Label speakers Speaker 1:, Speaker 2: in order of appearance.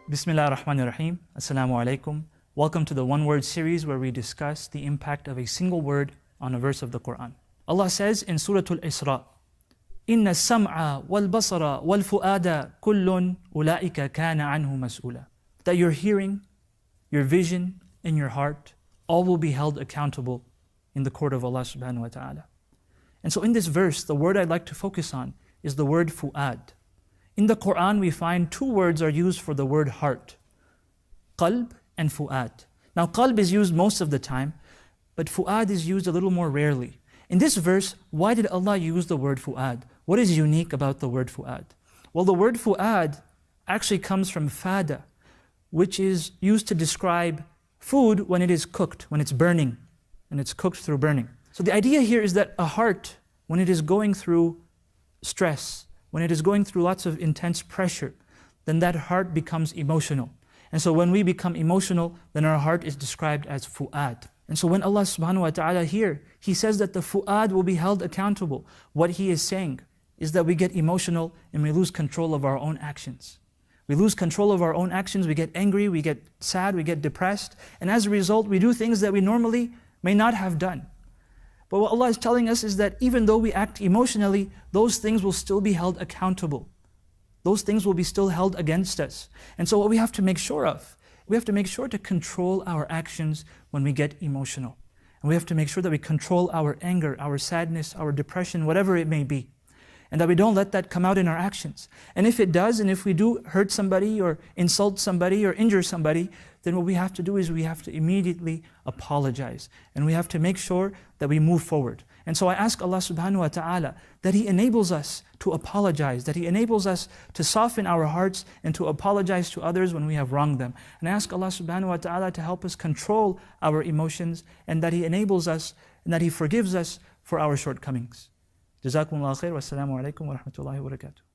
Speaker 1: Bismillah ar-Rahman ar-Rahim. Assalamu alaikum. Welcome to the One Word series where we discuss the impact of a single word on a verse of the Quran. Allah says in Surah Al-Isra, إِنَّ السَّمْعَ وَالْبَصَرَ وَالْفُؤَادَ كُلٌّ أُولَٰئِكَ كَانَ عَنْهُ مَسْئُولًا. That your hearing, your vision, and your heart all will be held accountable in the court of Allah subhanahu wa ta'ala. And so in this verse, the word I'd like to focus on is the word fu'ad. In the Quran, we find two words are used for the word heart, qalb and fu'ad. Now, qalb is used most of the time, but fu'ad is used a little more rarely. In this verse, why did Allah use the word fu'ad? What is unique about the word fu'ad? Well, the word fu'ad actually comes from fada, which is used to describe food when it is cooked, when it's burning, and it's cooked through burning. So the idea here is that a heart, when it is going through stress, when it is going through lots of intense pressure, then that heart becomes emotional. And so when we become emotional, then our heart is described as fu'ad. And so when Allah subhanahu wa ta'ala here, He says that the fu'ad will be held accountable. What He is saying is that we get emotional and we lose control of our own actions. We lose control of our own actions, we get angry, we get sad, we get depressed, and as a result, we do things that we normally may not have done. But what Allah is telling us is that even though we act emotionally, those things will still be held accountable. Those things will be still held against us. And so what we have to make sure of, we have to make sure to control our actions when we get emotional. And we have to make sure that we control our anger, our sadness, our depression, whatever it may be. And that we don't let that come out in our actions. And if it does, and if we do hurt somebody or insult somebody or injure somebody, then what we have to do is we have to immediately apologize. And we have to make sure that we move forward. And so I ask Allah subhanahu wa ta'ala that He enables us to apologize, that He enables us to soften our hearts and to apologize to others when we have wronged them. And I ask Allah subhanahu wa ta'ala to help us control our emotions and that He enables us and that He forgives us for our shortcomings. جزاكم الله خير والسلام عليكم ورحمة الله وبركاته.